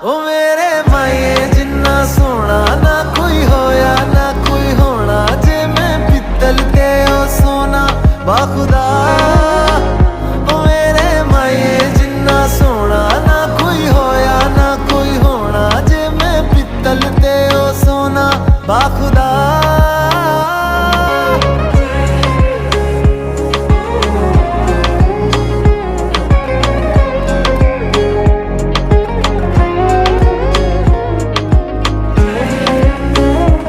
ओ मेरे माए जिन्ना सोना ना कोई होया ना कोई होना, जे मैं पित्तल ते ओ सोना बाखुदा। ओ मेरे माए जिन्ना सोना ना कोई होया ना कोई होना, जे मैं पित्तल ते ओ सोना बाखुदा।